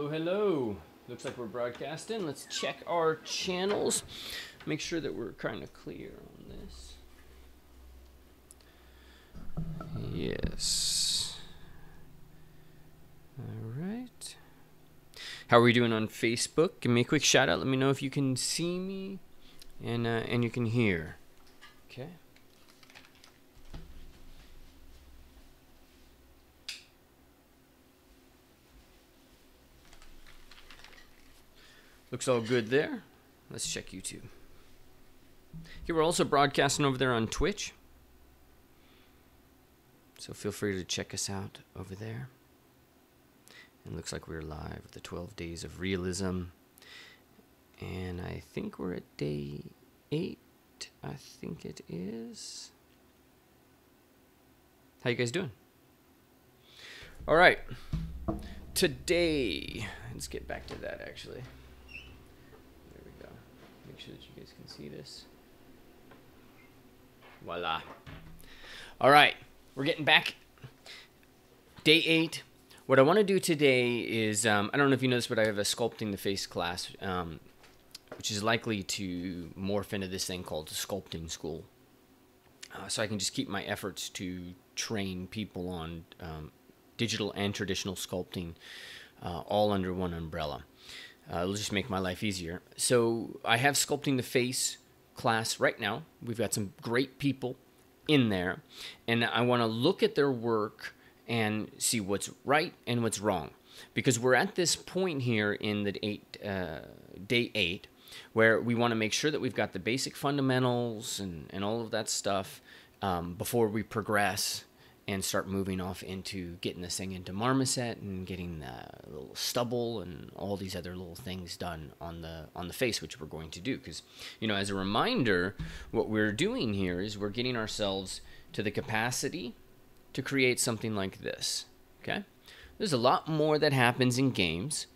Hello, hello. Looks like we're broadcasting. Let's check our channels. Make sure that we're kind of clear on this. Yes. All right. How are we doing on Facebook? Give me a quick shout out. Let me know if you can see me and you can hear. Okay. Looks all good there. Let's check YouTube. Okay, we're also broadcasting over there on Twitch. So feel free to check us out over there. And it looks like we're live with the 12 Days of Realism. And I think we're at day 8. I think it is. How you guys doing? All right. Today, let's get back to that actually. There we go. Make sure that you guys can see this. Voila. All right. We're getting back. Day 8. What I want to do today is, I don't know if you noticed, but I have a Sculpting the Face class, which is likely to morph into this thing called the Sculpting School. So I can just keep my efforts to train people on digital and traditional sculpting all under one umbrella. It'll just make my life easier. So I have Sculpting the Face class right now. We've got some great people in there, and I want to look at their work and see what's right and what's wrong, because we're at this point here in the day 8 where we want to make sure that we've got the basic fundamentals and all of that stuff before we progress and start moving off into getting this thing into marmoset and getting the little stubble and all these other little things done on the face, which we're going to do. Because, you know, as a reminder, what we're doing here is we're getting ourselves to the capacity to create something like this. Okay, there's a lot more that happens in games,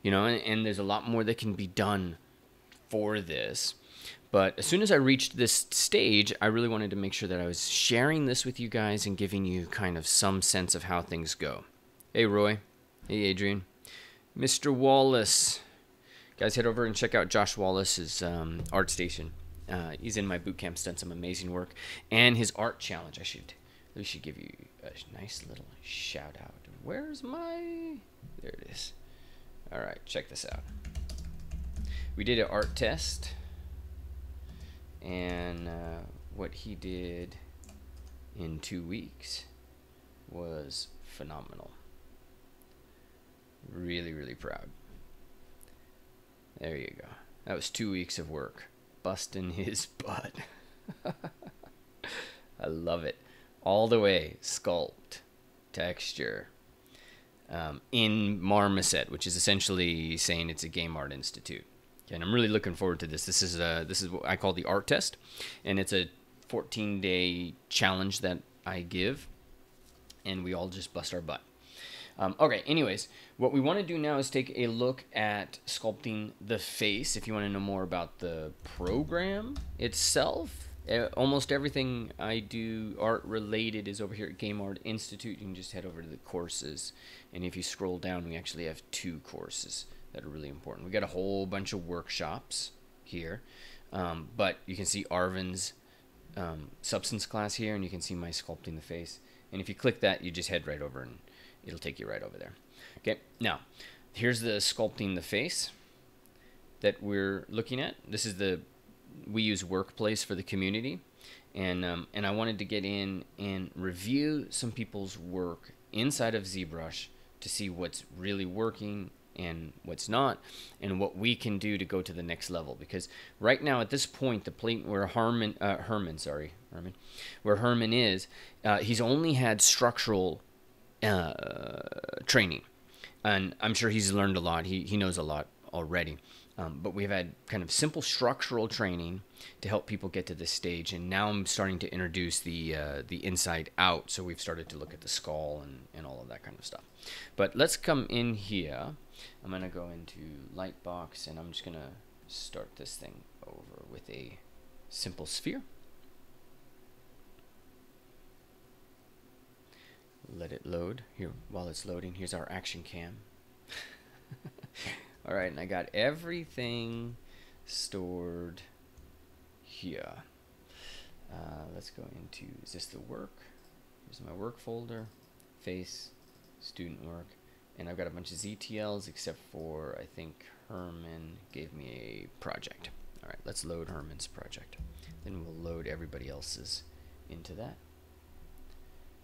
you know, and there's a lot more that can be done for this. But as soon as I reached this stage, I really wanted to make sure that I was sharing this with you guys and giving you kind of some sense of how things go. Hey, Roy. Hey, Adrian. Mr. Wallace. Guys, head over and check out Josh Wallace's art station. He's in my boot camp, done some amazing work. And his art challenge. We should give you a nice little shout out. Where's my... There it is. All right, check this out. We did an art test. And what he did in 2 weeks was phenomenal. Really, really proud. There you go. That was 2 weeks of work. Busting his butt. I love it. All the way. Sculpt. Texture. In Marmoset, which is essentially saying it's a game art institute. And I'm really looking forward to this. This is what I call the art test, and it's a 14-day challenge that I give, and we all just bust our butt. Okay, anyways, what we want to do now is take a look at Sculpting the Face. If you want to know more about the program itself, almost everything I do art-related is over here at Game Art Institute. You can just head over to the courses, and if you scroll down, we actually have 2 courses that are really important. We got a whole bunch of workshops here, but you can see Arvin's substance class here, and you can see my Sculpting the Face. And if you click that, you just head right over, and it'll take you right over there. Okay, now here's the Sculpting the Face that we're looking at. This is we use Workplace for the community, and I wanted to get in and review some people's work inside of ZBrush to see what's really working and what's not, and what we can do to go to the next level. Because right now at this point, the plate where Herman is, he's only had structural training, and I'm sure he's learned a lot. He knows a lot already, but we've had kind of simple structural training to help people get to this stage, and now I'm starting to introduce the inside out. So we've started to look at the skull and all of that kind of stuff. But let's come in here. I'm going to go into Lightbox, and I'm just going to start this thing over with a simple sphere. Let it load. Here, while it's loading, here's our action cam. All right, and I got everything stored here. Let's go into, is this the work? Here's my work folder, face, student work, and I've got a bunch of ZTLs except for, I think Herman gave me a project. All right, let's load Herman's project. Then we'll load everybody else's into that.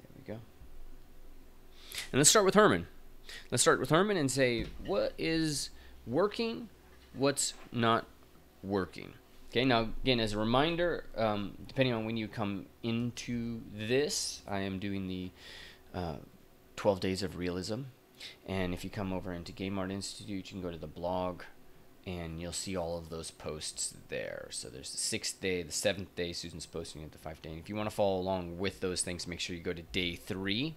There we go. And let's start with Herman. Let's start with Herman and say, what is working? What's not working? Okay, now again, as a reminder, depending on when you come into this, I am doing the 12 Days of Realism. And if you come over into Game Art Institute, you can go to the blog and you'll see all of those posts there. So there's the 6th day, the 7th day, Susan's posting it, the 5th day. And if you want to follow along with those things, make sure you go to day 3.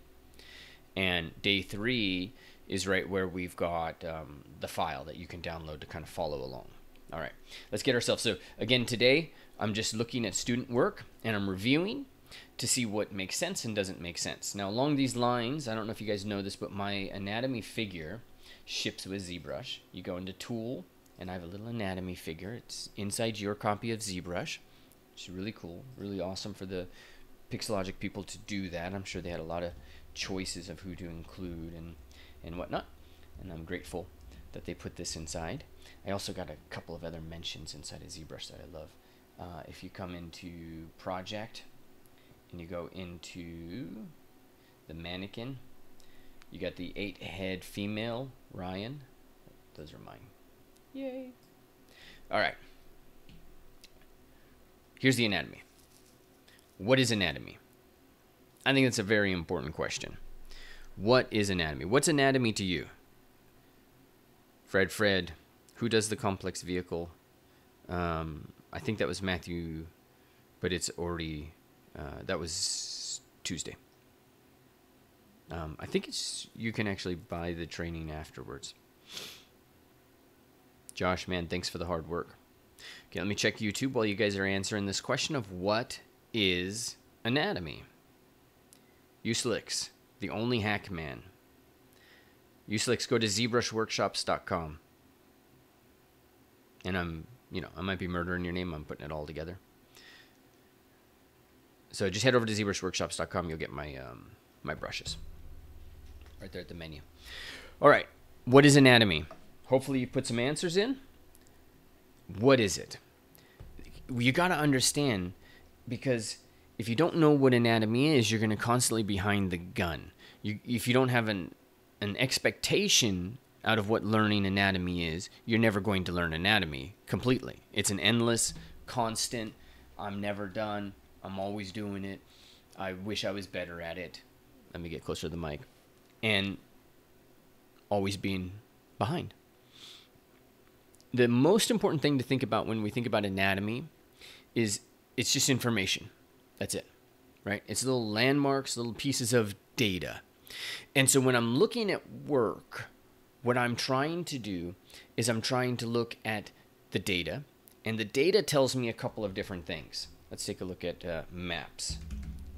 And day 3 is right where we've got the file that you can download to kind of follow along. All right, let's get ourselves. So again, today I'm just looking at student work and I'm reviewing to see what makes sense and doesn't make sense. Now along these lines, I don't know if you guys know this, but my anatomy figure ships with ZBrush. You go into Tool, and I have a little anatomy figure. It's inside your copy of ZBrush. It's really cool, really awesome for the Pixelogic people to do that. I'm sure they had a lot of choices of who to include and whatnot, and I'm grateful that they put this inside. I also got a couple of other mentions inside of ZBrush that I love. If you come into Project and you go into the mannequin, you got the 8-head female, Ryan. Those are mine. Yay. All right. Here's the anatomy. What is anatomy? I think that's a very important question. What is anatomy? What's anatomy to you? Fred, who does the complex vehicle? I think that was Matthew, but it's already, that was Tuesday. I think you can actually buy the training afterwards. Josh, man, thanks for the hard work. Okay, let me check YouTube while you guys are answering this question of what is anatomy. Uselix, the only hack man. Uselix, go to zbrushworkshops.com. And I might be murdering your name. I'm putting it all together. So just head over to zbrushworkshops.com. You'll get my my brushes right there at the menu. All right, what is anatomy? Hopefully you put some answers in. What is it? You got to understand, because if you don't know what anatomy is, you're going to constantly be behind the gun. If you don't have an expectation out of what learning anatomy is, you're never going to learn anatomy completely. It's an endless, constant, I'm never done, I'm always doing it, I wish I was better at it. Let me get closer to the mic. And always being behind. The most important thing to think about when we think about anatomy is it's just information. That's it, right? It's little landmarks, little pieces of data. And so when I'm looking at work, what I'm trying to do is I'm trying to look at the data, and the data tells me a couple of different things. Let's take a look at maps,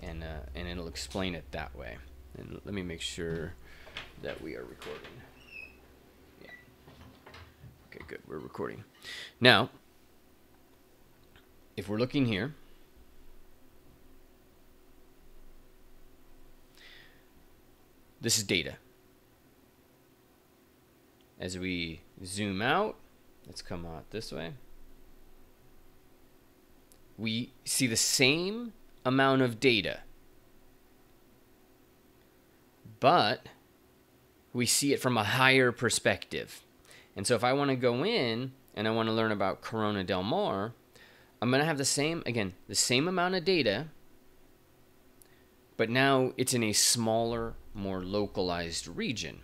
and it'll explain it that way. And let me make sure that we are recording. Yeah. Okay, good. We're recording. Now, if we're looking here, this is data. As we zoom out, let's come out this way. We see the same amount of data, but we see it from a higher perspective. And so if I want to go in and I want to learn about Corona del Mar, I'm going to have the same amount of data, but now it's in a smaller, more localized region.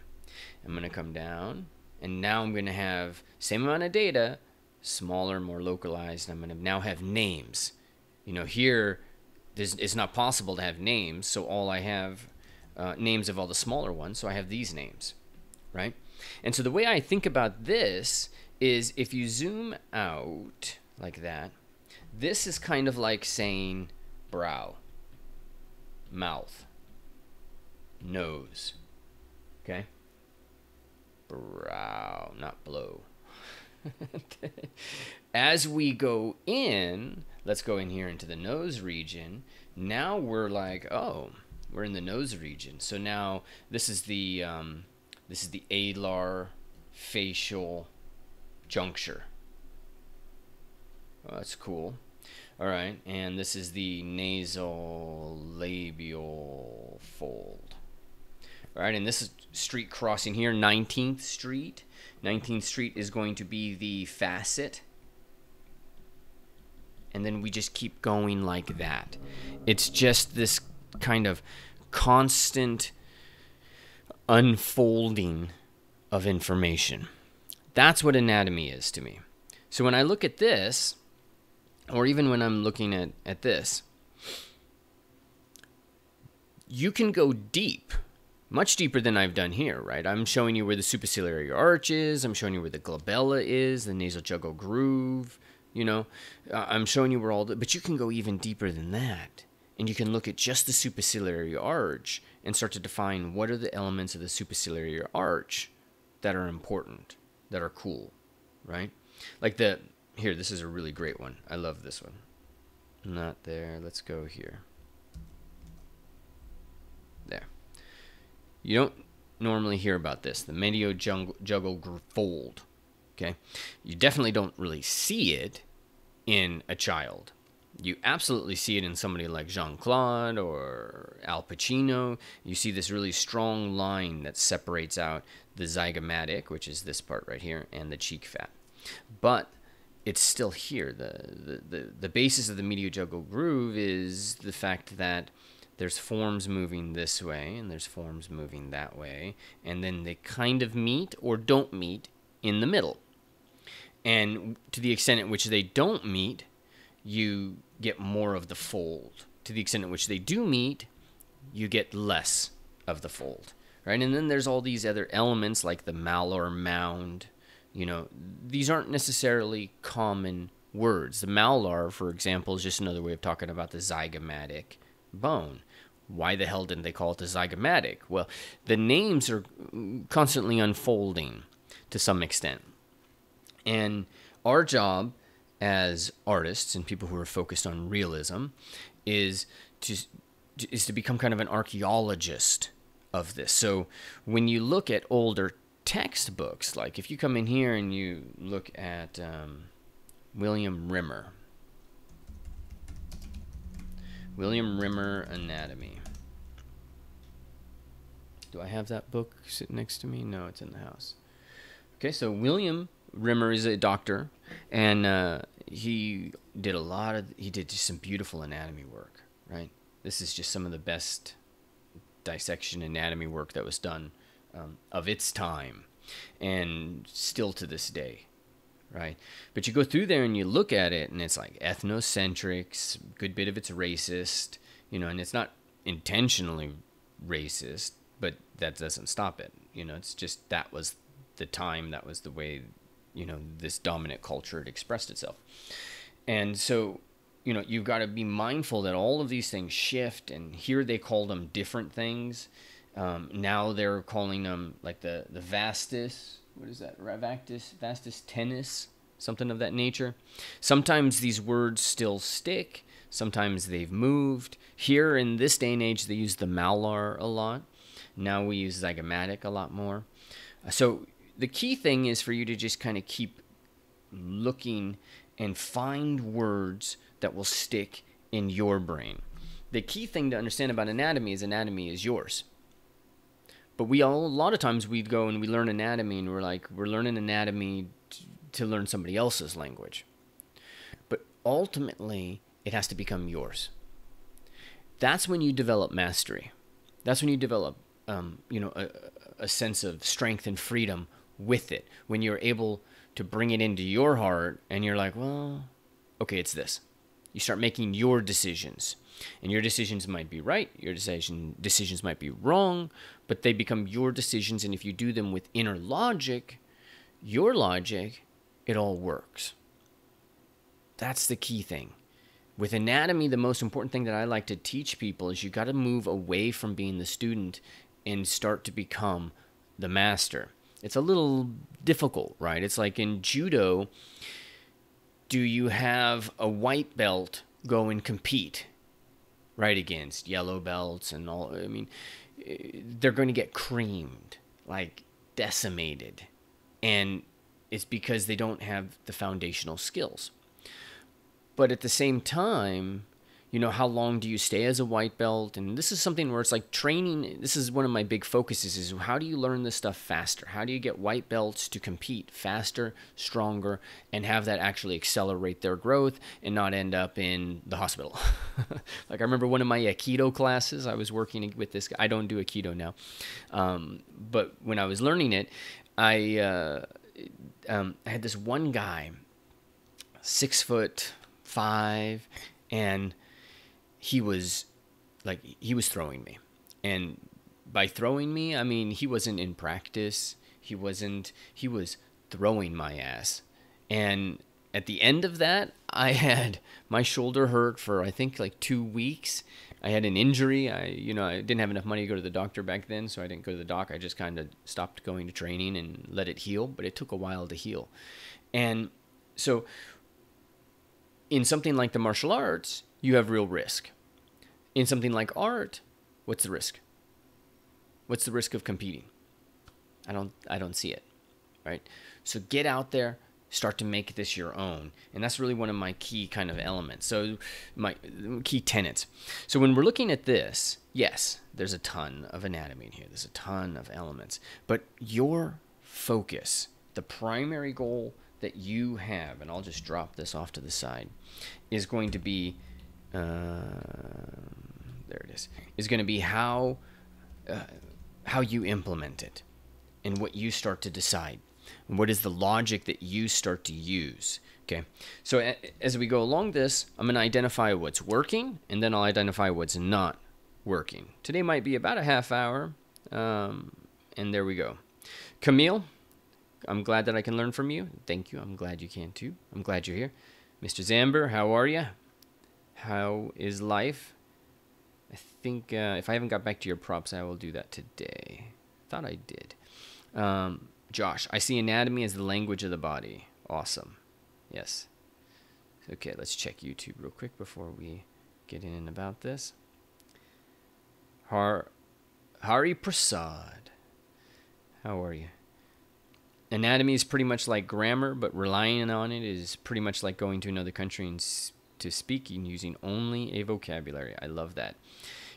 I'm going to come down, and now I'm going to have same amount of data, smaller, more localized. I'm going to now have names. Here, it's not possible to have names, so all I have names of all the smaller ones, so I have these names, right? And so the way I think about this is if you zoom out like that, this is kind of like saying brow, mouth, nose, okay? brow, not blow. As we go in, let's go in here into the nose region. Now we're like, oh, we're in the nose region. So now this is the alar facial juncture. Oh, that's cool. All right, and this is the nasal labial fold. All right, and this is street crossing here, 19th Street. 19th Street is going to be the facet. And then we just keep going like that. It's just this kind of constant unfolding of information. That's what anatomy is to me. So when I look at this, or even when I'm looking at this, you can go deep, much deeper than I've done here, right? I'm showing you where the superciliary arch is. I'm showing you where the glabella is, the nasal jugal groove, you know. I'm showing you where all the, but you can go even deeper than that. And you can look at just the superciliary arch and start to define what are the elements of the superciliary arch that are important, that are cool, right? Like here, this is a really great one. I love this one. Not there. Let's go here. There. You don't normally hear about this, the mediojugal fold. Okay? You definitely don't really see it in a child. You absolutely see it in somebody like Jean-Claude or Al Pacino. You see this really strong line that separates out the zygomatic, which is this part right here, and the cheek fat. But it's still here. The basis of the mediojugal groove is the fact that there's forms moving this way and there's forms moving that way, and then they kind of meet or don't meet in the middle. And to the extent at which they don't meet, you get more of the fold. To the extent at which they do meet, you get less of the fold, right? And then there's all these other elements like the malar mound. You know, these aren't necessarily common words. The malar, for example, is just another way of talking about the zygomatic bone. Why the hell didn't they call it the zygomatic? Well, the names are constantly unfolding to some extent. And our job as artists and people who are focused on realism is to become kind of an archaeologist of this. So when you look at older textbooks, like if you come in here and you look at William Rimmer Anatomy. Do I have that book sitting next to me? No, it's in the house. Okay, so William Rimmer is a doctor, and he did just some beautiful anatomy work, right? This is just some of the best dissection anatomy work that was done of its time, and still to this day, right? But you go through there and you look at it, and it's like ethnocentric, good bit of it's racist, you know, and it's not intentionally racist, but that doesn't stop it. You know, it's just that was the time, that was the way, you know, this dominant culture had expressed itself. And so, you know, you've got to be mindful that all of these things shift, and here they call them different things. Now they're calling them like the vastus, what is that? Vastus tennis, something of that nature. Sometimes these words still stick. Sometimes they've moved. Here in this day and age, they use the malar a lot. Now we use zygomatic a lot more. So the key thing is for you to just kind of keep looking and find words that will stick in your brain. The key thing to understand about anatomy is yours. But a lot of times we go and we learn anatomy and we're learning anatomy to learn somebody else's language. But ultimately, it has to become yours. That's when you develop mastery. That's when you develop, a sense of strength and freedom with it. When you're able to bring it into your heart and you're like, well, okay, it's this. You start making your decisions. And your decisions might be right, your decisions might be wrong, but they become your decisions, and if you do them with inner logic, your logic, it all works. That's the key thing. With anatomy, the most important thing that I like to teach people is you got to move away from being the student and start to become the master. It's a little difficult, right? It's like in judo, do you have a white belt go and compete right against yellow belts and all? I mean, they're going to get creamed, like decimated. And it's because they don't have the foundational skills. But at the same time, you know, how long do you stay as a white belt? And this is something where it's like training. This is one of my big focuses is how do you learn this stuff faster? How do you get white belts to compete faster, stronger, and have that actually accelerate their growth and not end up in the hospital? Like I remember one of my Aikido classes, I was working with this guy. I don't do Aikido now. But when I was learning it, I had this one guy, 6'5", and he was throwing me. And by throwing me, I mean, he wasn't in practice. He was throwing my ass. And at the end of that, I had my shoulder hurt for, I think, like 2 weeks. I had an injury. I didn't have enough money to go to the doctor back then, so I didn't go to the doc. I just kind of stopped going to training and let it heal, but it took a while to heal. And so in something like the martial arts, you have real risk. In something like art, what's the risk? What's the risk of competing? I don't see it, right? So get out there, start to make this your own. And that's really one of my key kind of elements. So my key tenets. So when we're looking at this, yes, there's a ton of anatomy in here. There's a ton of elements. But your focus, the primary goal that you have, and I'll just drop this off to the side, is going to be, there it is going to be how you implement it and what you start to decide. And what is the logic that you start to use? Okay, so as we go along this, I'm going to identify what's working, and then I'll identify what's not working. Today might be about a half hour, and there we go. Camille, I'm glad that I can learn from you. Thank you. I'm glad you can too. I'm glad you're here. Mr. Zamber, how are you? How is life? I think if I haven't got back to your props, I will do that today. Thought I did. Josh, I see anatomy as the language of the body. Awesome. Yes. Okay, let's check YouTube real quick before we get in about this. Hari Prasad. How are you? Anatomy is pretty much like grammar, but relying on it is pretty much like going to another country and to speaking using only a vocabulary. I love that.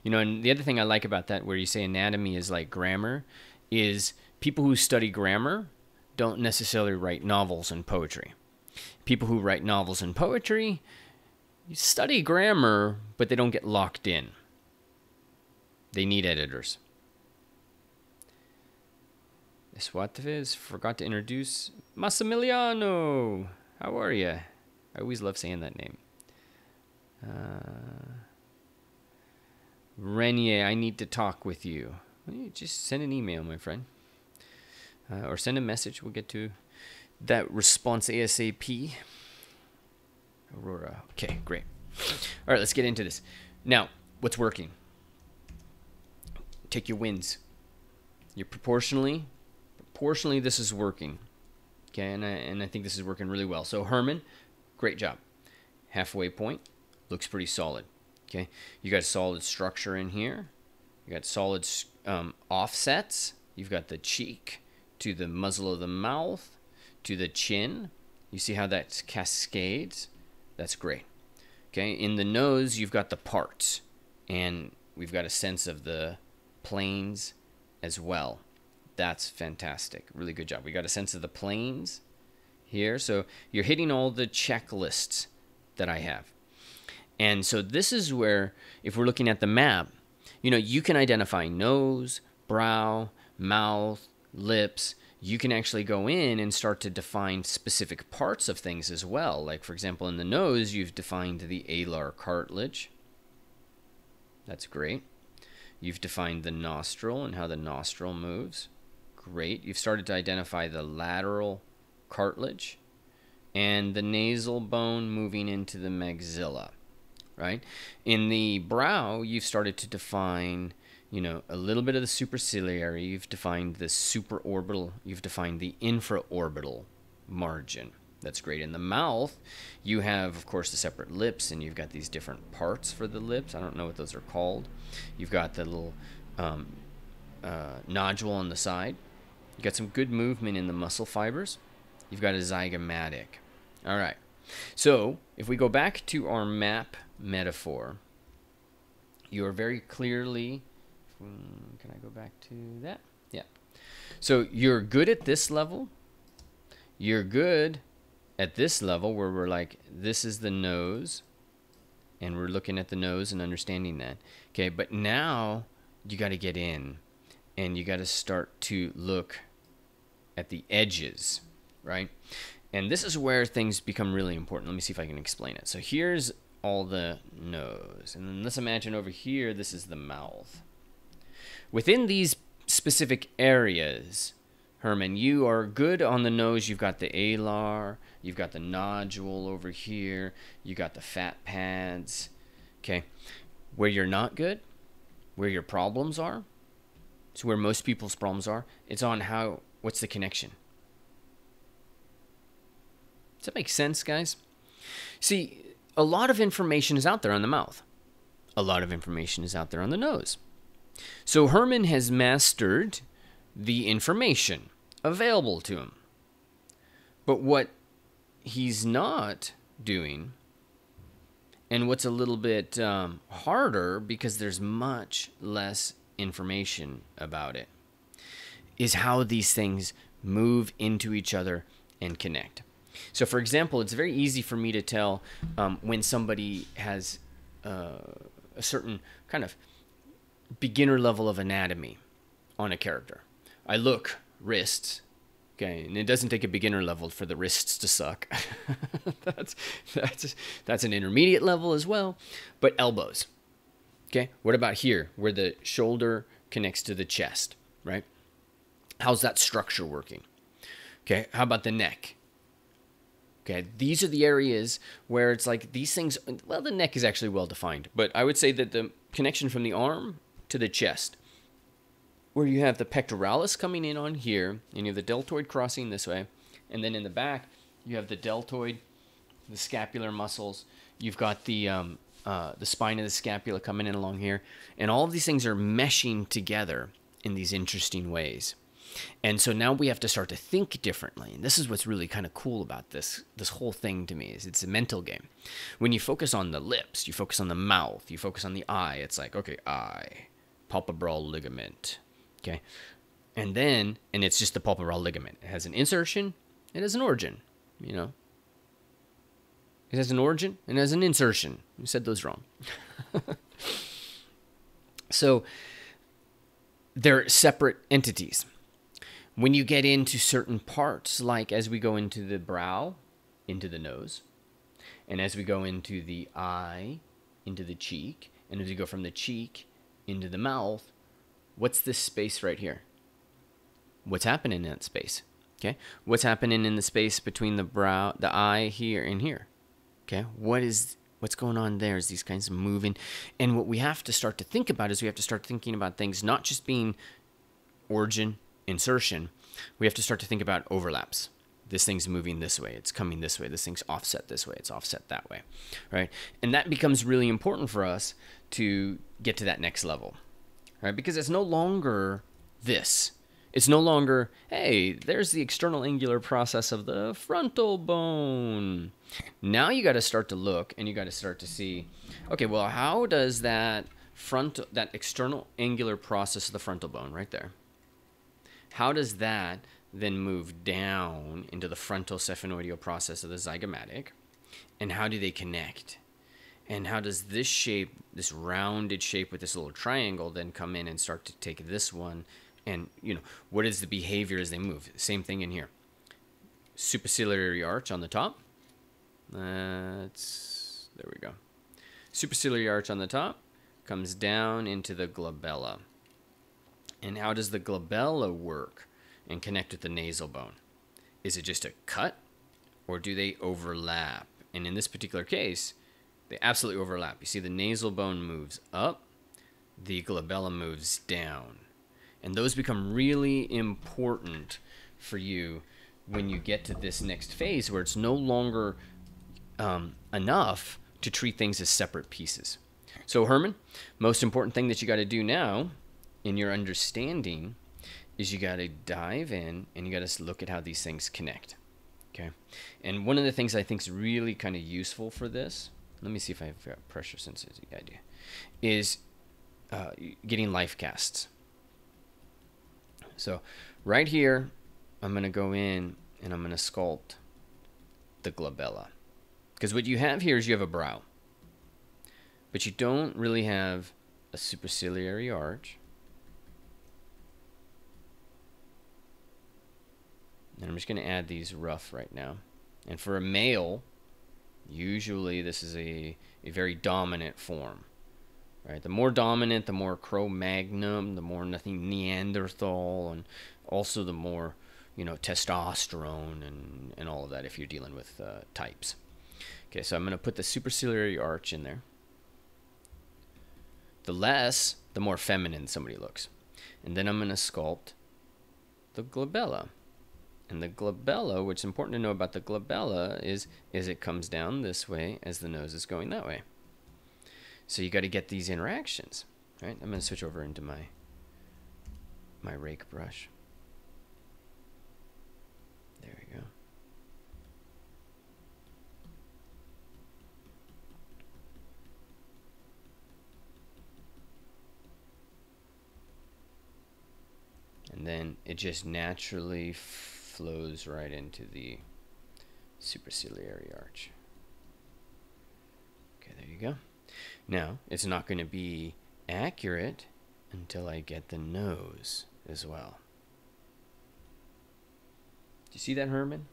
You know, and the other thing I like about that, where you say anatomy is like grammar, is people who study grammar don't necessarily write novels and poetry. People who write novels and poetry study grammar, but they don't get locked in. They need editors. Eswatves, forgot to introduce Massimiliano. How are you? I always love saying that name. Renier, I need to talk with you. Just send an email, my friend. Or send a message. We'll get to that response ASAP. Aurora. Okay, great. All right, let's get into this. Now, what's working? Take your wins. You're proportionally, this is working. Okay, and I think this is working really well. So Herman, great job. Halfway point, looks pretty solid. Okay, you got solid structure in here. You got solid offsets. You've got the cheek to the muzzle of the mouth to the chin. You see how that cascades? That's great. Okay, in the nose, you've got the parts, and we've got a sense of the planes as well. That's fantastic. Really good job. We got a sense of the planes here. So you're hitting all the checklists that I have. And so this is where, if we're looking at the map, you know, you can identify nose, brow, mouth, lips. You can actually go in and start to define specific parts of things as well. Like, for example, in the nose, you've defined the alar cartilage. That's great. You've defined the nostril and how the nostril moves. Great. You've started to identify the lateral cartilage and the nasal bone moving into the maxilla, right? In the brow, you've started to define you know, a little bit of the superciliary. You've defined the supraorbital. You've defined the infraorbital margin. That's great. In the mouth, you have, of course, the separate lips, and you've got these different parts for the lips. I don't know what those are called. You've got the little nodule on the side. You've got some good movement in the muscle fibers. You've got a zygomatic. All right. So if we go back to our map metaphor, you are very clearly... Can I go back to that? Yeah. So you're good at this level. You're good at this level where we're like, this is the nose, and we're looking at the nose and understanding that. Okay, but now you got to get in, and you got to start to look at the edges, right? And this is where things become really important. Let me see if I can explain it. So here's all the nose, and then let's imagine over here, this is the mouth. Within these specific areas, Herman, you are good on the nose. You've got the alar, you've got the nodule over here, you got the fat pads. Okay, where you're not good, where your problems are, so where most people's problems are, it's on what's the connection. Does that make sense, guys? See, a lot of information is out there on the mouth. A lot of information is out there on the nose. So Herman has mastered the information available to him. But what he's not doing, and what's a little bit harder because there's much less information about it, is how these things move into each other and connect. So for example, it's very easy for me to tell when somebody has a certain kind of beginner level of anatomy on a character. I look, wrists, okay, and it doesn't take a beginner level for the wrists to suck. that's an intermediate level as well. But elbows, okay, what about here where the shoulder connects to the chest, right? How's that structure working? Okay, how about the neck? Okay, these are the areas where it's like these things, well, the neck is actually well defined, but I would say that the connection from the arm to the chest, where you have the pectoralis coming in on here, and you have the deltoid crossing this way, and then in the back, you have the deltoid, the scapular muscles, you've got the spine of the scapula coming in along here, and all of these things are meshing together in these interesting ways. And so now we have to start to think differently. And this is what's really kind of cool about this whole thing to me, is it's a mental game. When you focus on the lips, you focus on the mouth, you focus on the eye, it's like, okay, eye, palpebral ligament, okay? And it's just the palpebral ligament. It has an insertion, it has an origin, you know? It has an origin and it has an insertion. You said those wrong. So they're separate entities. When you get into certain parts, like as we go into the brow, into the nose, and as we go into the eye, into the cheek, and as we go from the cheek into the mouth, what's this space right here? What's happening in that space? Okay, what's happening in the space between the brow, the eye here and here? Okay, what's going on there is these kinds of moving, and what we have to start to think about is we have to start thinking about things not just being origin, insertion. We have to start to think about overlaps. This thing's moving this way, it's coming this way, this thing's offset this way, it's offset that way, right? And that becomes really important for us to get to that next level, right? Because it's no longer this. It's no longer, hey, there's the external angular process of the frontal bone. Now you got to start to look and you got to start to see, okay, well, how does that external angular process of the frontal bone right there, how does that then move down into the frontal cephenoidal process of the zygomatic? And how do they connect? And how does this shape, this rounded shape with this little triangle, then come in and start to take this one? And, you know, what is the behavior as they move? Same thing in here. Superciliary arch on the top. There we go. Superciliary arch on the top comes down into the glabella. And how does the glabella work and connect with the nasal bone? Is it just a cut, or do they overlap? And in this particular case, they absolutely overlap. You see the nasal bone moves up, the glabella moves down. And those become really important for you when you get to this next phase where it's no longer enough to treat things as separate pieces. So Herman, most important thing that you got to do now in your understanding is you got to dive in and you got to look at how these things connect. Okay. And one of the things I think is really kind of useful for this, let me see if I've got pressure sensitivity idea, is getting life casts. So right here, I'm going to go in and I'm going to sculpt the glabella. Because what you have here is you have a brow. But you don't really have a superciliary arch. And I'm just going to add these rough right now. And for a male, usually this is a very dominant form. Right? The more dominant, the more Cro-Magnon, the more nothing Neanderthal, and also the more, you know, testosterone and all of that if you're dealing with types. Okay, so I'm going to put the superciliary arch in there. The less, the more feminine somebody looks. And then I'm going to sculpt the glabella. And the glabella, what's important to know about the glabella is it comes down this way as the nose is going that way. So you got to get these interactions, right? I'm going to switch over into my rake brush. There we go. And then it just naturally flows right into the superciliary arch. Okay, there you go. Now, it's not going to be accurate until I get the nose as well. Do you see that, Herman?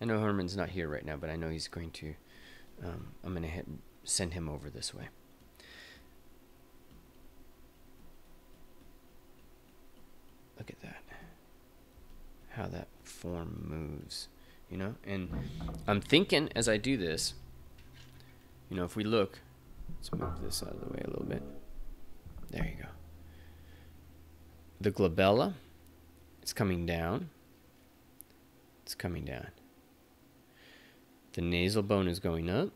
I know Herman's not here right now, but I know he's going to, I'm going to send him over this way. Look at that. How that form moves, you know? And I'm thinking as I do this, you know, if we look, let's move this out of the way a little bit. There you go. The glabella, it's coming down. It's coming down. The nasal bone is going up.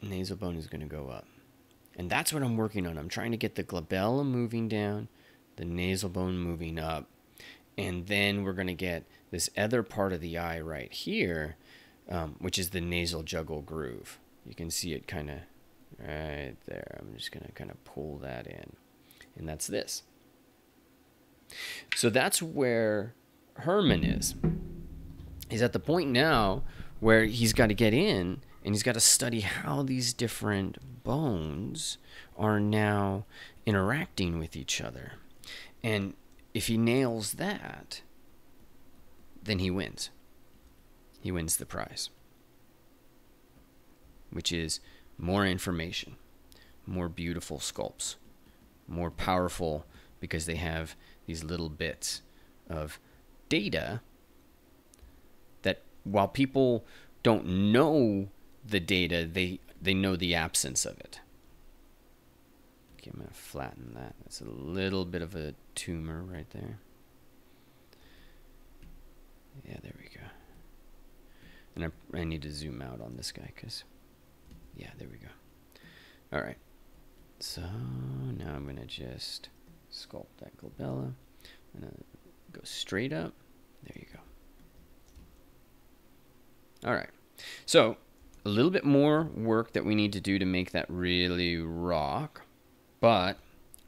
Nasal bone is going to go up. And that's what I'm working on. I'm trying to get the glabella moving down, the nasal bone moving up, and then we're going to get this other part of the eye right here, which is the nasal jugal groove. You can see it kind of right there. I'm just going to kind of pull that in, and that's this. So that's where Herman is. He's at the point now where he's got to get in and he's got to study how these different bones are now interacting with each other. And if he nails that, then he wins. He wins the prize, which is more information, more beautiful sculpts, more powerful because they have these little bits of data that while people don't know the data, they know the absence of it. Okay, I'm going to flatten that. That's a little bit of a tumor right there. Yeah, there we go. And I need to zoom out on this guy because, yeah, there we go. All right. So now I'm going to just sculpt that glabella. I'm going to go straight up. There you go. All right. So a little bit more work that we need to do to make that really rock. But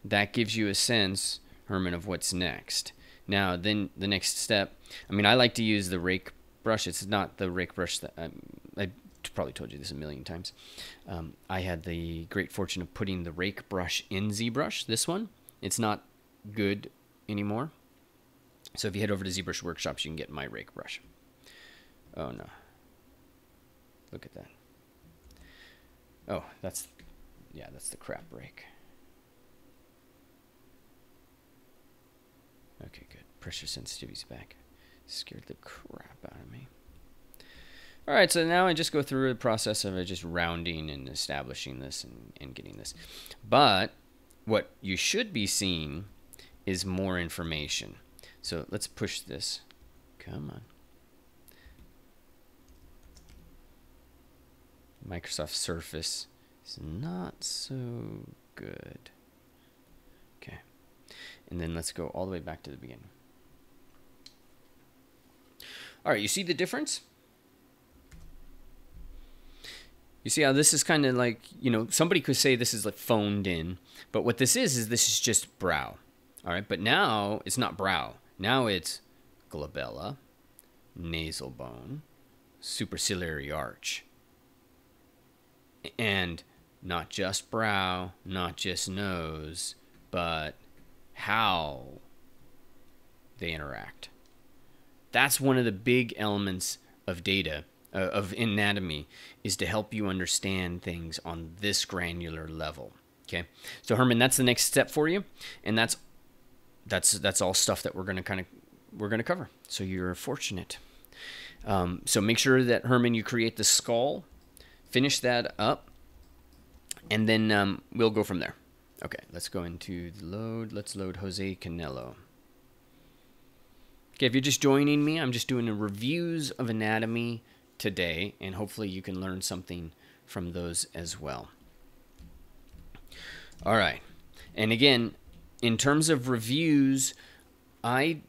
that gives you a sense, Herman, of what's next. Now, then the next step, I mean, I like to use the rake brush. It's not the rake brush that I probably told you this a million times. I had the great fortune of putting the rake brush in ZBrush, this one. It's not good anymore. So if you head over to ZBrush Workshops, you can get my rake brush. Oh, no. Look at that. Oh, that's the crap rake. Okay, good. Pressure sensitivity's back. Scared the crap out of me. All right, so now I just go through the process of just rounding and establishing this and getting this. But what you should be seeing is more information. So let's push this. Come on. Microsoft Surface is not so good. Okay. And then let's go all the way back to the beginning. All right, you see the difference? You see how this is kind of like, you know, somebody could say this is like phoned in, but what this is this is just brow. All right, but now it's not brow. Now it's glabella, nasal bone, superciliary arch. And not just brow, not just nose, but how they interact. That's one of the big elements of data, of anatomy, is to help you understand things on this granular level. Okay, so Herman, that's the next step for you, and that's all stuff that we're gonna cover. So you're fortunate. So make sure that, Herman, you create the skull, finish that up, and then we'll go from there. Okay, let's go into the load. Let's load Jose Canelo. Okay, if you're just joining me, I'm just doing a reviews of anatomy today, and hopefully you can learn something from those as well. All right, and again, in terms of reviews, I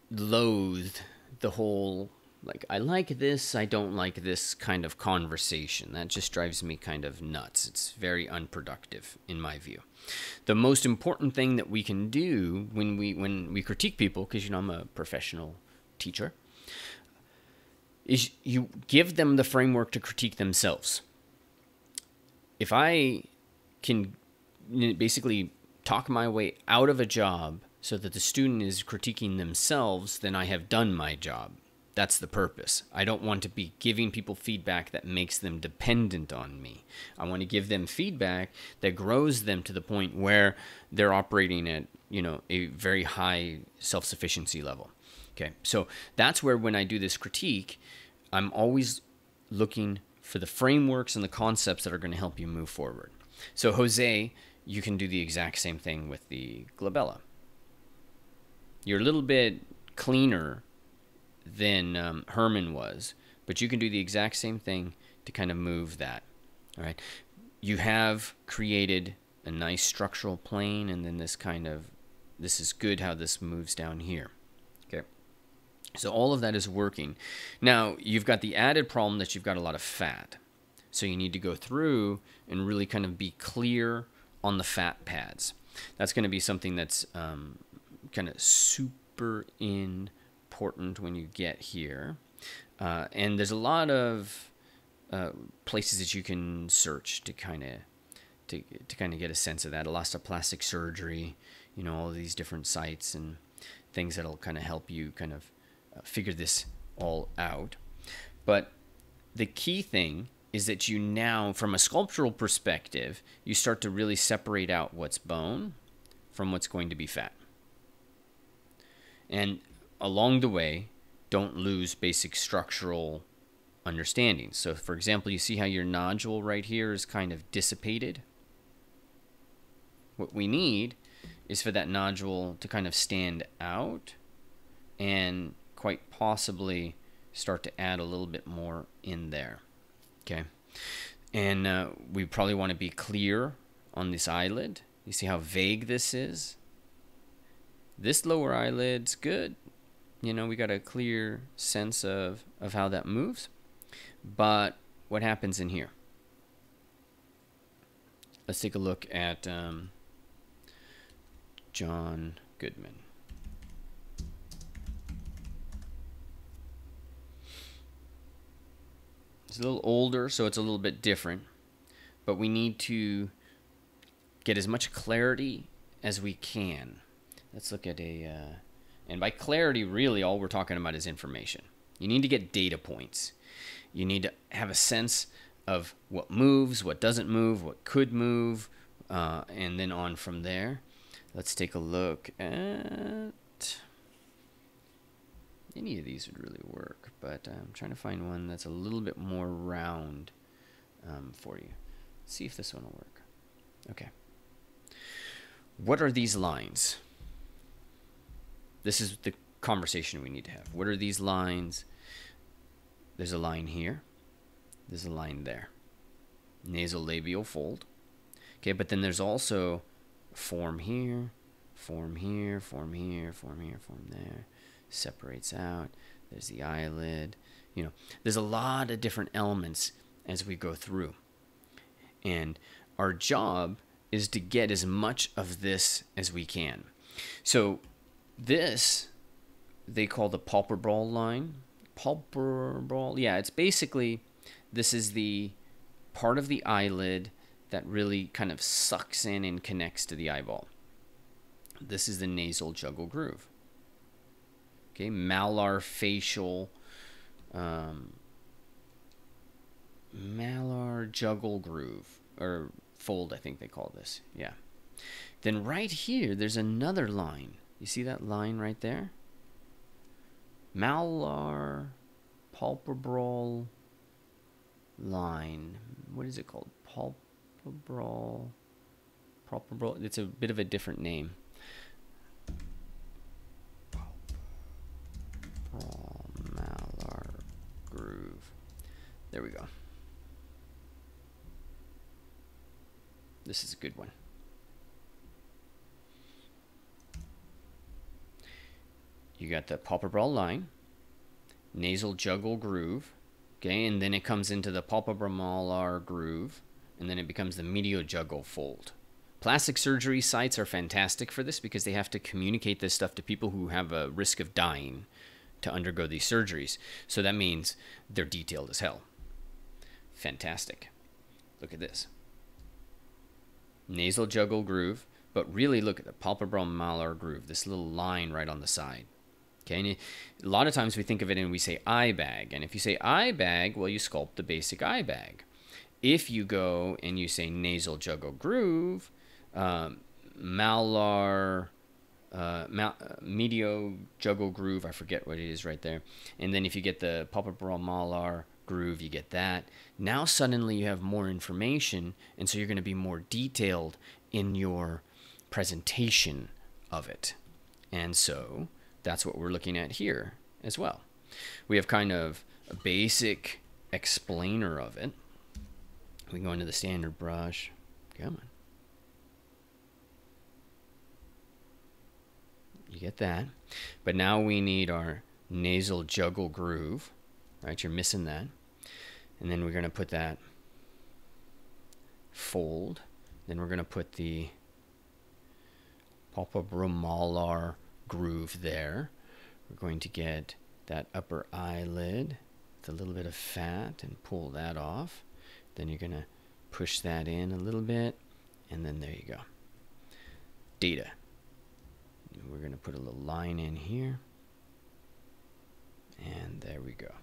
loathe the whole, like, I like this, I don't like this kind of conversation. That just drives me kind of nuts. It's very unproductive in my view. The most important thing that we can do when we critique people, because, you know, I'm a professional teacher, is you give them the framework to critique themselves. If I can basically talk my way out of a job so that the student is critiquing themselves, then I have done my job. That's the purpose. I don't want to be giving people feedback that makes them dependent on me. I want to give them feedback that grows them to the point where they're operating at, you know, a very high self-sufficiency level. Okay, so that's where, when I do this critique, I'm always looking for the frameworks and the concepts that are going to help you move forward. So Jose, you can do the exact same thing with the glabella. You're a little bit cleaner than Herman was, but you can do the exact same thing to kind of move that. All right, you have created a nice structural plane, and then this is good how this moves down here. Okay, so all of that is working. Now you've got the added problem that you've got a lot of fat, so you need to go through and really kind of be clear on the fat pads. That's going to be something that's kind of super important when you get here, and there's a lot of places that you can search to kind of get a sense of that. Elastoplastic surgery, you know, all of these different sites and things that'll kind of help you kind of figure this all out. But the key thing is that you now, from a sculptural perspective, you start to really separate out what's bone from what's going to be fat. And along the way, don't lose basic structural understanding. So, for example, you see how your nodule right here is kind of dissipated? What we need is for that nodule to kind of stand out and quite possibly start to add a little bit more in there. Okay, and we probably want to be clear on this eyelid. You see how vague this is? This lower eyelid's good. You know, we got a clear sense of how that moves. But what happens in here? Let's take a look at John Goodman. It's a little older, so it's a little bit different. But we need to get as much clarity as we can. Let's look at and by clarity, really all we're talking about is information. You need to get data points. You need to have a sense of what moves, what doesn't move, what could move, and then on from there. Let's take a look at... Any of these would really work, but I'm trying to find one that's a little bit more round for you. Let's see if this one will work. Okay. What are these lines? This is the conversation we need to have. What are these lines? There's a line here. There's a line there. Nasolabial fold. Okay, but then there's also form here, form here, form here, form here, form there. Separates out. There's the eyelid. You know, there's a lot of different elements as we go through. And our job is to get as much of this as we can. So this, they call the palpebral line. Palpebral, yeah, it's basically, this is the part of the eyelid that really kind of sucks in and connects to the eyeball. This is the nasal jugal groove. Okay, malar facial, malar jugal groove, or fold, I think they call this. Yeah. Then right here, there's another line. You see that line right there? Malar palpebral line. What is it called? Palpebral. It's a bit of a different name. Palpebral malar groove. There we go. This is a good one. You got the palpebral line, nasal jugal groove, okay, and then it comes into the palpebral malar groove, and then it becomes the mediojugal fold. Plastic surgery sites are fantastic for this because they have to communicate this stuff to people who have a risk of dying to undergo these surgeries. So that means they're detailed as hell. Fantastic. Look at this. Nasal jugal groove, but really look at the palpebral malar groove, this little line right on the side. Okay, and a lot of times we think of it and we say eye bag. And if you say eye bag, well, you sculpt the basic eye bag. If you go and you say nasal jugal groove, malar, mediojugal groove, I forget what it is right there. And then if you get the palpebral malar groove, you get that. Now suddenly you have more information, and so you're going to be more detailed in your presentation of it. And so that's what we're looking at here as well. We have kind of a basic explainer of it. We can go into the standard brush. Come on. You get that. But now we need our nasal jugal groove, right? You're missing that. And then we're going to put that fold. Then we're going to put the palpebral malar groove there. We're going to get that upper eyelid with a little bit of fat and pull that off. Then you're going to push that in a little bit, and then there you go. Data. We're going to put a little line in here, and there we go.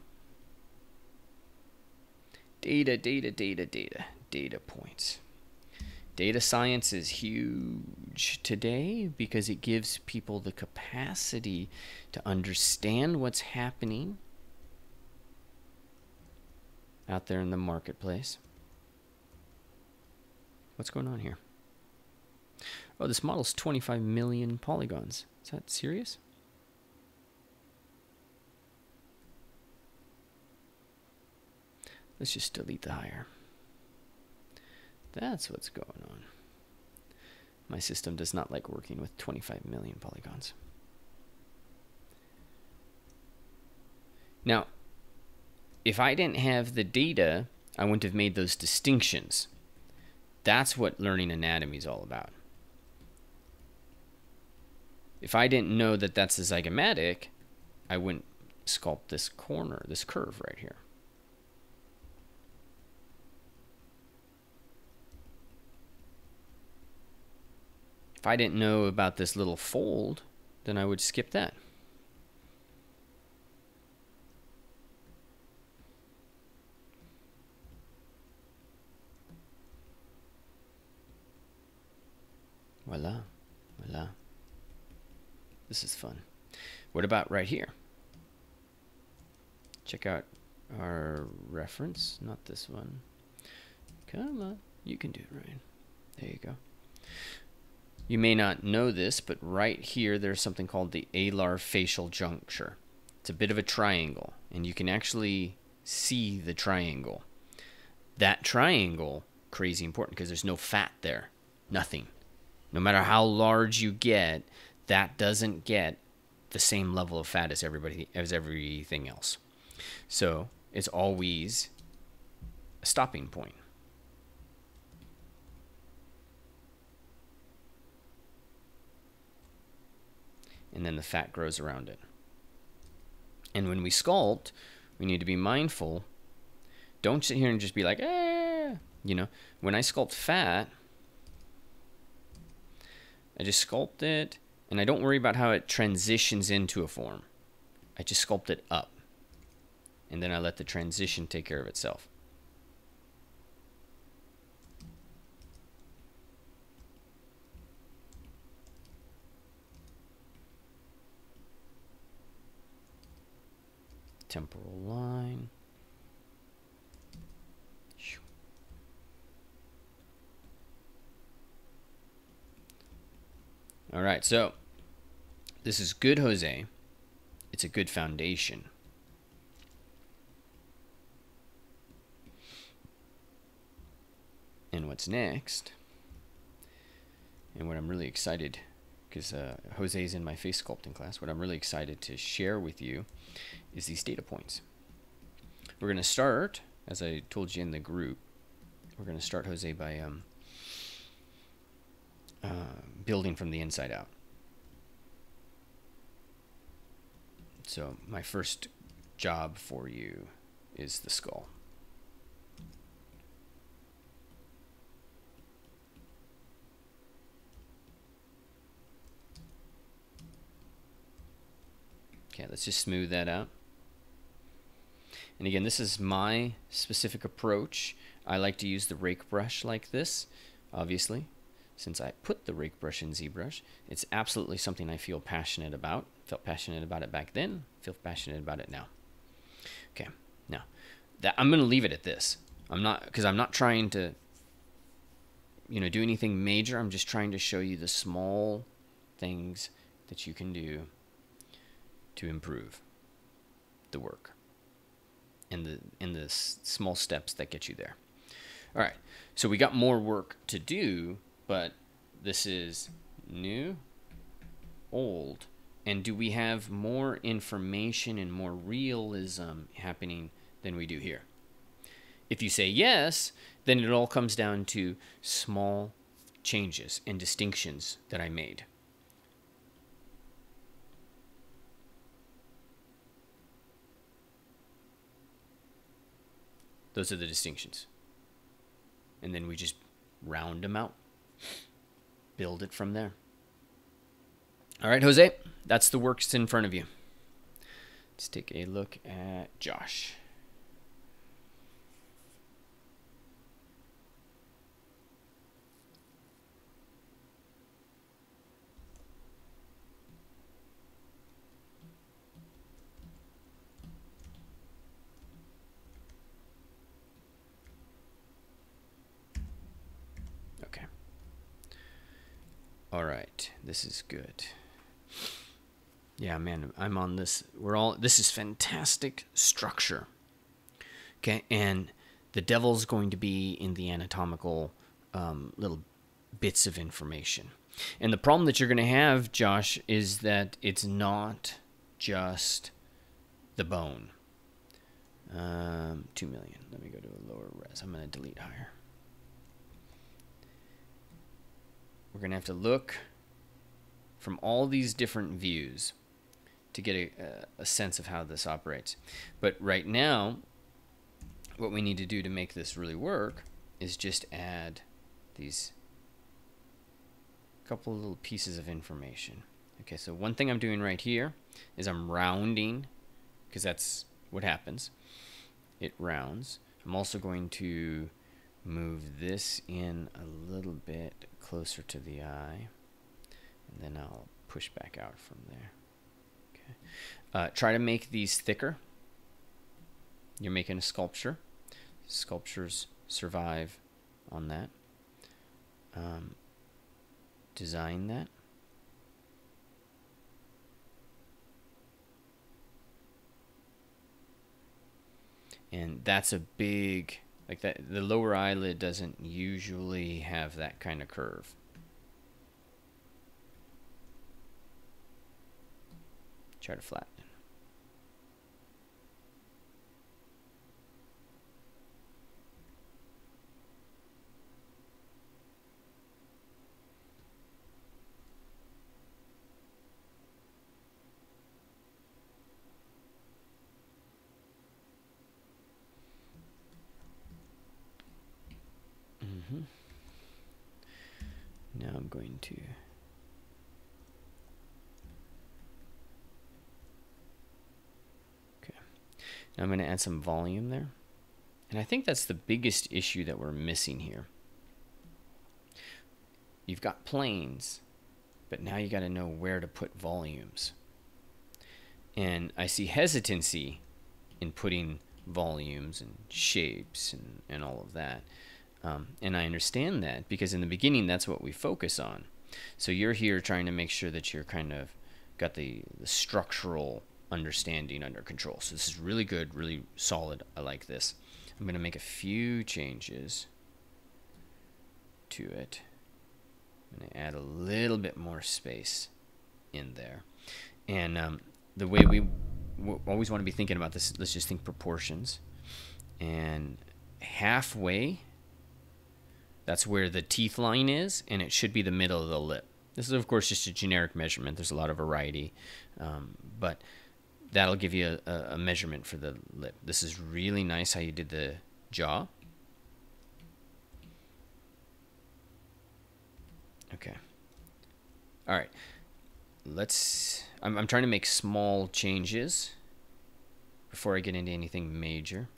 Data, data, data, data. Data points. Data science is huge today because it gives people the capacity to understand what's happening out there in the marketplace. What's going on here? Oh, this model's 25 million polygons. Is that serious? Let's just delete the higher. That's what's going on. My system does not like working with 25 million polygons. Now, if I didn't have the data, I wouldn't have made those distinctions. That's what learning anatomy is all about. If I didn't know that that's a zygomatic, I wouldn't sculpt this corner, this curve right here. If I didn't know about this little fold, then I would skip that. Voila, voila. This is fun. What about right here? Check out our reference, not this one. Come on, you can do it, Ryan. There you go. You may not know this, but right here there's something called the alar facial juncture. It's a bit of a triangle, and you can actually see the triangle. That triangle, crazy important because there's no fat there. Nothing. No matter how large you get, that doesn't get the same level of fat as everything else. So it's always a stopping point. And then the fat grows around it. And when we sculpt, we need to be mindful. Don't sit here and just be like, you know, when I sculpt fat, I just sculpt it, and I don't worry about how it transitions into a form. I just sculpt it up, and then I let the transition take care of itself. Temporal line. All right, so this is good, Jose. It's a good foundation. And what's next, and what I'm really excited, because Jose's in my face sculpting class, what I'm really excited to share with you is these data points. We're going to start, as I told you in the group, we're going to start, Jose, by building from the inside out. So my first job for you is the skull. Okay, let's just smooth that out. And again, this is my specific approach. I like to use the rake brush like this, obviously. Since I put the rake brush in ZBrush, it's absolutely something I feel passionate about. Felt passionate about it back then, feel passionate about it now. Okay, now that I'm going to leave it at this. I'm not trying to, you know, do anything major. I'm just trying to show you the small things that you can do to improve the work and the small steps that get you there. All right, so we got more work to do, but this is new, old, and do we have more information and more realism happening than we do here? If you say yes, then it all comes down to small changes and distinctions that I made. Those are the distinctions. And then we just round them out. Build it from there. All right, Jose, that's the works in front of you. Let's take a look at Josh. Okay. All right, this is good. Yeah, man, I'm on this. This is fantastic structure. Okay, and the devil's going to be in the anatomical little bits of information. And the problem that you're going to have, Josh, is that it's not just the bone. 2 million. Let me go to a lower res. I'm going to delete higher. We're going to have to look from all these different views to get a sense of how this operates. But right now, what we need to do to make this really work is just add these couple of little pieces of information. Okay, so one thing I'm doing right here is I'm rounding, because that's what happens. It rounds. I'm also going to move this in a little bit closer to the eye, and then I'll push back out from there. Okay. Try to make these thicker. You're making a sculpture. Sculptures survive on that. design that. And that's a big, like that, the lower eyelid doesn't usually have that kind of curve. Try to flatten it. Now I'm going to now I'm going to add some volume there. And I think that's the biggest issue that we're missing here. You've got planes, but now you got to know where to put volumes. And I see hesitancy in putting volumes and shapes and all of that. And I understand that because in the beginning, that's what we focus on. So you're here trying to make sure that you're kind of got the structural understanding under control. So this is really good, really solid. I like this. I'm going to make a few changes to it. I'm going to add a little bit more space in there. And the way we always want to be thinking about this, let's just think proportions. And halfway, that's where the teeth line is, and it should be the middle of the lip. This is, of course, just a generic measurement. There's a lot of variety, but that'll give you a measurement for the lip. This is really nice how you did the jaw. Okay. All right. I'm trying to make small changes before I get into anything major.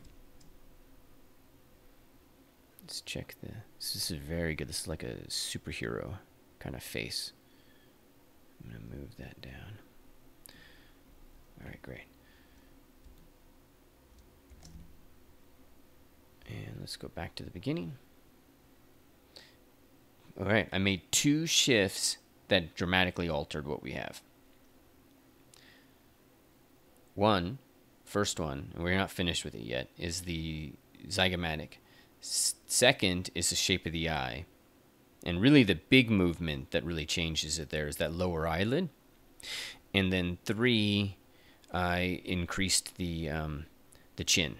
Let's check this is very good. This is like a superhero kind of face. I'm going to move that down. All right, great. And let's go back to the beginning. All right, I made 2 shifts that dramatically altered what we have. First one, and we're not finished with it yet, is the zygomatic. Second is the shape of the eye. And really the big movement that really changes it there is that lower eyelid. And then 3, I increased the chin.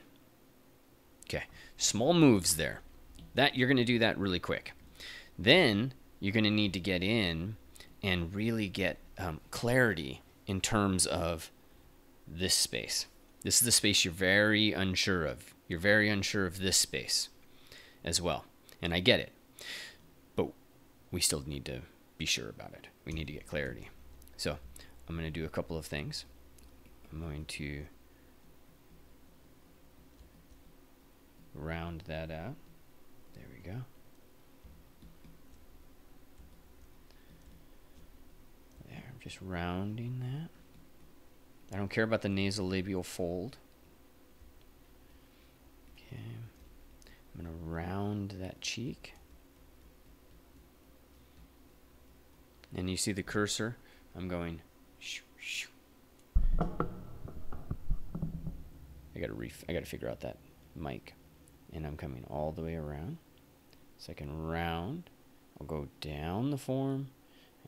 Okay, small moves there. That you're going to do that really quick. Then you're going to need to get in and really get clarity in terms of this space. This is the space you're very unsure of. You're very unsure of this space as well. And I get it. But we still need to be sure about it. We need to get clarity. So I'm going to do a couple of things. I'm going to round that out. There we go. There, I'm just rounding that. I don't care about the nasolabial fold. Okay. I'm going to round that cheek. And you see the cursor? I'm going shoo, shoo. I gotta figure out that mic. And I'm coming all the way around. So I can round. I'll go down the form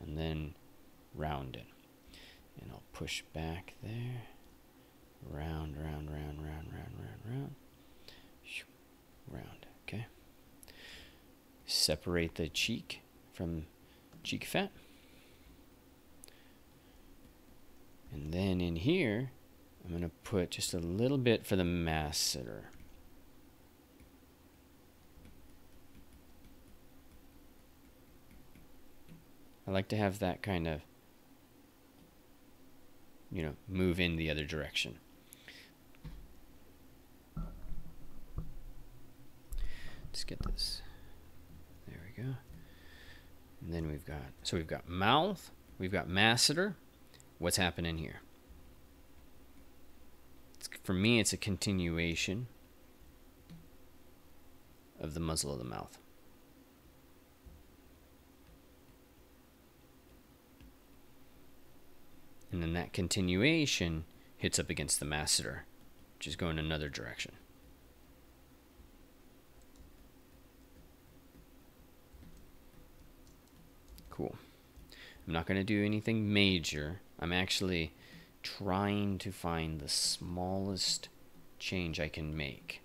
and then round it. And I'll push back there. Round, round, round, round, round, round, round. Round, okay. Separate the cheek from cheek fat. And then in here, I'm going to put just a little bit for the masseter. I like to have that kind of, move in the other direction. Let's get this. There we go. And then we've got mouth, we've got masseter. What's happening here? For me, it's a continuation of the muzzle of the mouth. And then that continuation hits up against the masseter, which is going another direction. Cool. I'm not going to do anything major. I'm actually trying to find the smallest change I can make.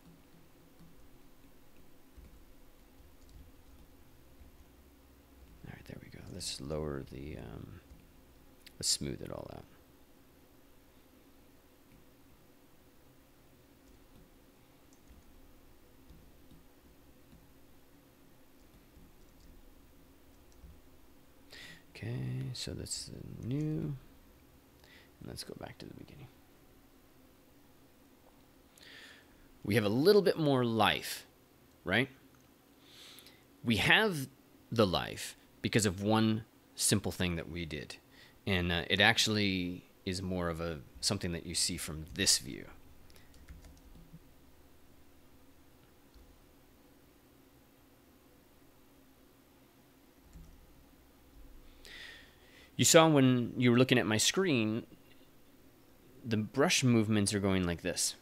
All right, there we go. Let's lower the, let's smooth it all out. Okay, so that's the new. Let's go back to the beginning. We have a little bit more life, right? We have the life because of one simple thing that we did. And it actually is more of something that you see from this view. You saw when you were looking at my screen, the brush movements are going like this.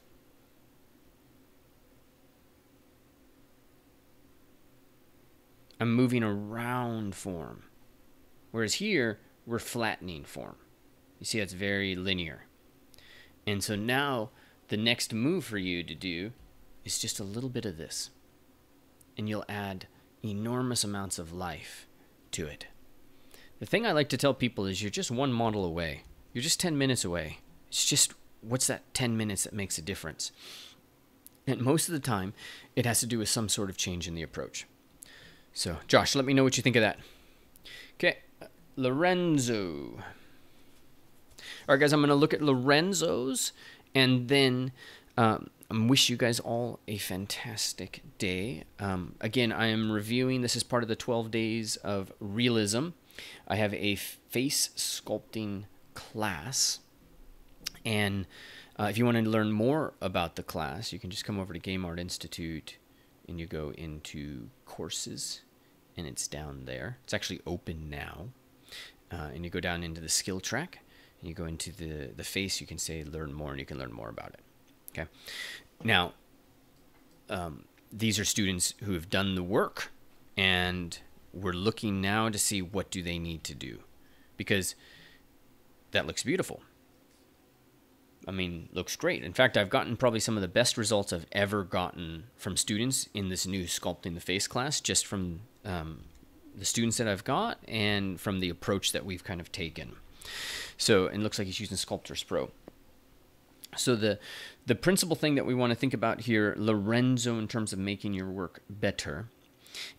I'm moving around form. Whereas here, we're flattening form. You see, it's very linear. And so now, the next move for you to do is just a little bit of this. And you'll add enormous amounts of life to it. The thing I like to tell people is you're just one model away. You're just 10 minutes away. It's just, what's that 10 minutes that makes a difference? And most of the time, it has to do with some sort of change in the approach. So, Josh, let me know what you think of that. Okay, Lorenzo. All right, guys, I'm going to look at Lorenzo's, and then I wish you guys all a fantastic day. Again, I am reviewing, this is part of the 12 days of Realism. I have a face sculpting class, and if you want to learn more about the class, you can just come over to Game Art Institute, and you go into courses, and it's down there. It's actually open now, and you go down into the skill track, and you go into the face. You can say learn more, and you can learn more about it. Okay. Now, these are students who have done the work, and we're looking now to see what do they need to do, because that looks beautiful. I mean, looks great. In fact, I've gotten probably some of the best results I've ever gotten from students in this new Sculpting the Face class, just from the students that I've got and from the approach that we've kind of taken. So, and it looks like he's using Sculptors Pro. So the principal thing that we want to think about here, Lorenzo, in terms of making your work better,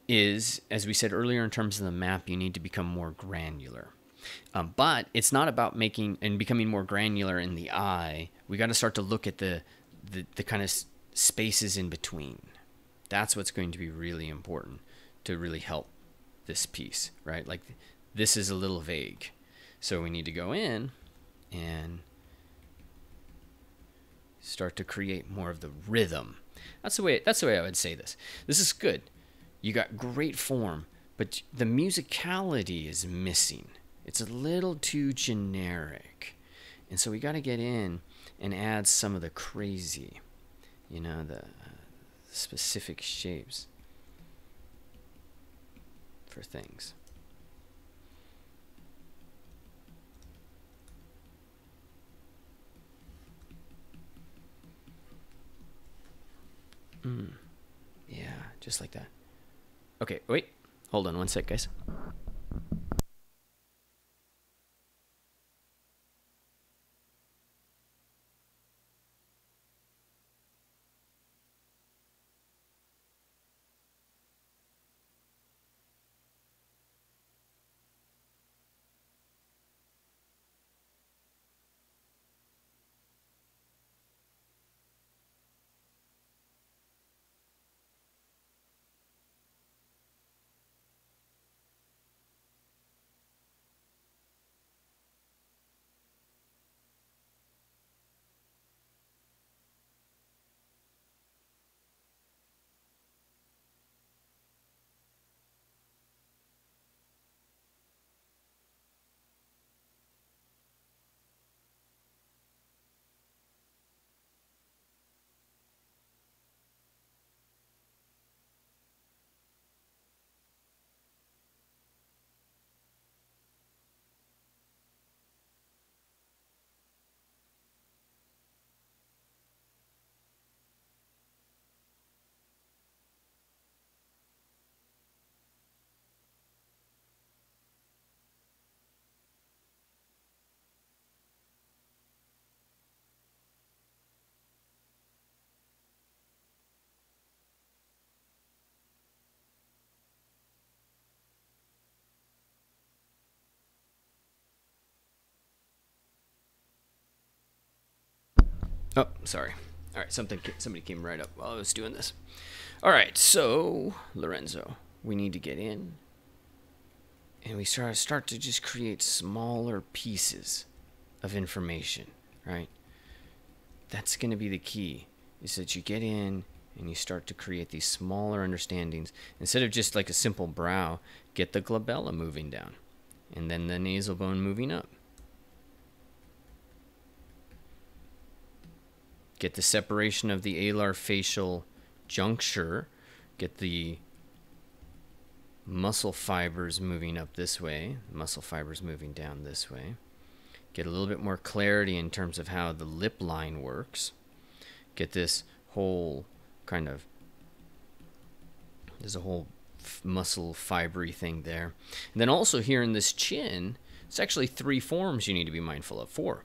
is, as we said earlier, in terms of the map, you need to become more granular. But it's not about making and becoming more granular in the eye. We got to start to look at the kind of spaces in between. That's what's going to be really important to really help this piece, right? Like, this is a little vague. So we need to go in and start to create more of the rhythm. That's the way I would say this. This is good. You got great form, but the musicality is missing. It's a little too generic. And so we got to get in and add some of the crazy, you know, the specific shapes for things. Yeah, just like that. Okay, wait. Hold on one sec, guys. Oh, sorry. All right, somebody came right up while I was doing this. All right, so Lorenzo, we need to get in, and we start to just create smaller pieces of information, right? That's going to be the key, is that you get in and you start to create these smaller understandings. Instead of just like a simple brow, get the glabella moving down, and then the nasal bone moving up. Get the separation of the alar facial juncture. Get the muscle fibers moving up this way, muscle fibers moving down this way. Get a little bit more clarity in terms of how the lip line works. Get this whole kind of, there's a whole muscle fibery thing there. And then also here in this chin, it's actually 3 forms you need to be mindful of. 4.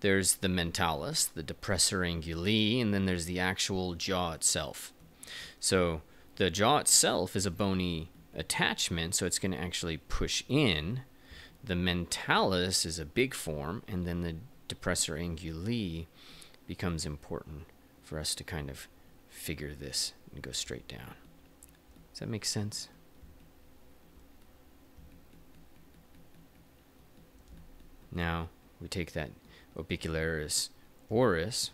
There's the mentalis, the depressor anguli, and then there's the actual jaw itself. So the jaw itself is a bony attachment, so it's going to actually push in. The mentalis is a big form, and then the depressor anguli becomes important for us to kind of figure this and go straight down. Does that make sense? Now we take that orbicularis oris,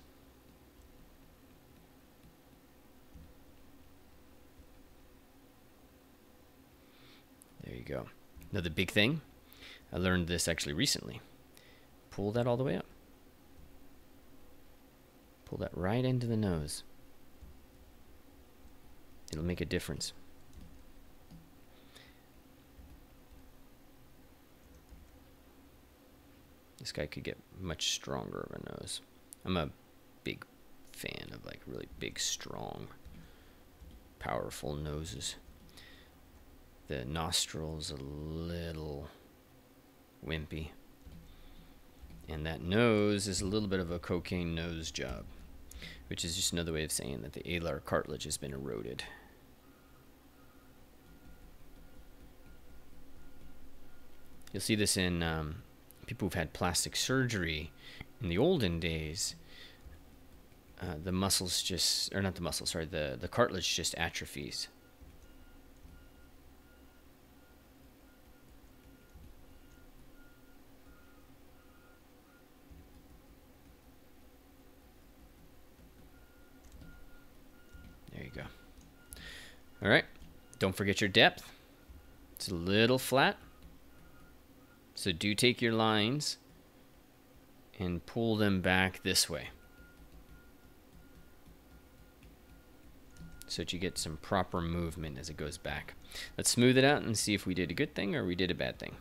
there you go. Now the big thing, I learned this actually recently. Pull that all the way up. Pull that right into the nose. It'll make a difference. This guy could get much stronger of a nose. I'm a big fan of like really big, strong, powerful noses. The nostrils a little wimpy. And that nose is a little bit of a cocaine nose job, which is just another way of saying that the alar cartilage has been eroded. You'll see this in people who've had plastic surgery. In the olden days, the muscles just, or not the muscles, sorry, the cartilage just atrophies. There you go. All right, don't forget your depth. It's a little flat. So do take your lines and pull them back this way, so that you get some proper movement as it goes back. Let's smooth it out and see if we did a good thing or we did a bad thing.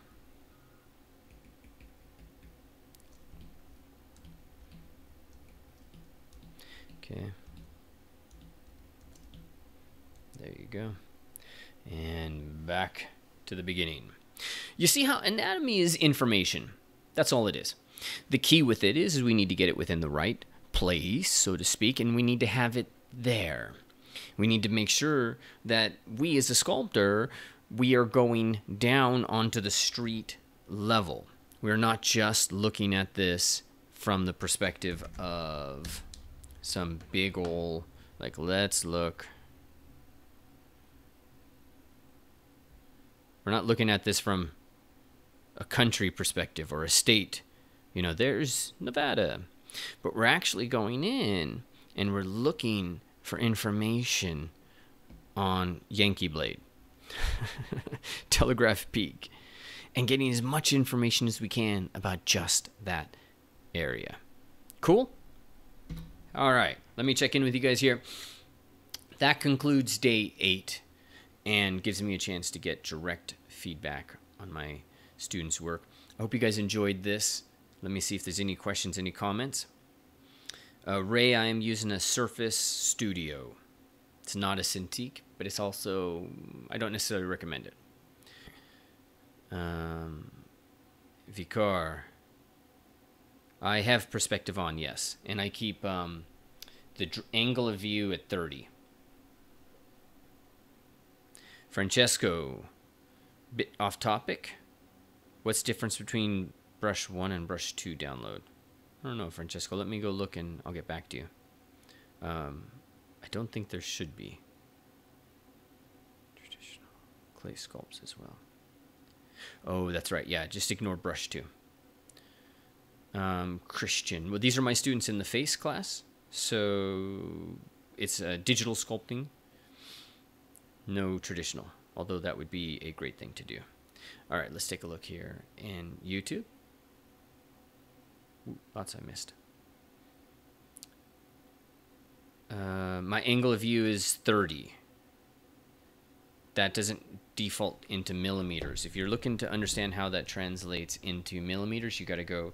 Okay. There you go. And back to the beginning. You see how anatomy is information. That's all it is. The key with it is we need to get it within the right place, so to speak, and we need to have it there. We need to make sure that we as a sculptor, we are going down onto the street level. We're not just looking at this from the perspective of some big ol', like, let's look. We're not looking at this from a country perspective or a state. You know, there's Nevada. But we're actually going in and we're looking for information on Yankee Blade, Telegraph Peak, and getting as much information as we can about just that area. Cool? All right, let me check in with you guys here. That concludes day 8 and gives me a chance to get direct feedback on my students' work. I hope you guys enjoyed this. Let me see if there's any questions, any comments. Ray, I am using a Surface Studio. It's not a Cintiq, but it's also, I don't necessarily recommend it. Vicar, I have perspective on, yes. And I keep the angle of view at 30. Francesco, bit off topic. What's the difference between brush 1 and brush 2 download? I don't know, Francesco. Let me go look and I'll get back to you. I don't think there should be traditional clay sculpts as well. Oh, that's right. Yeah, just ignore brush 2. Christian. Well, these are my students in the face class. So it's digital sculpting. No traditional, although that would be a great thing to do. All right, let's take a look here in YouTube. Ooh, lots I missed. My angle of view is 30. That doesn't default into millimeters. If you're looking to understand how that translates into millimeters, you got to go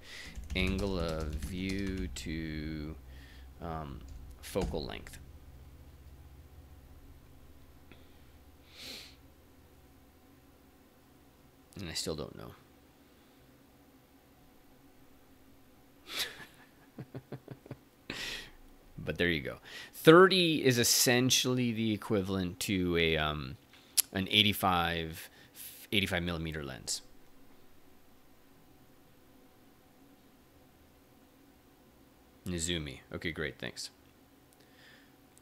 angle of view to focal length. And I still don't know. But there you go. 30 is essentially the equivalent to a an 85 millimeter lens. Nizumi. Okay, great. Thanks.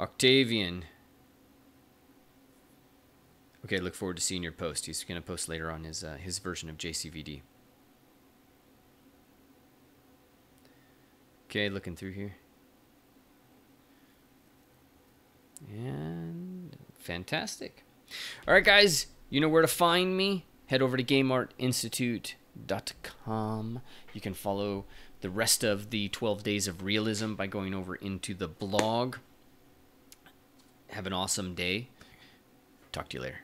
Octavian. Okay, look forward to seeing your post. He's going to post later on his version of JCVD. Okay, looking through here. And fantastic. All right, guys, you know where to find me. Head over to GameArtInstitute.com. You can follow the rest of the 12 Days of Realism by going over into the blog. Have an awesome day. Talk to you later.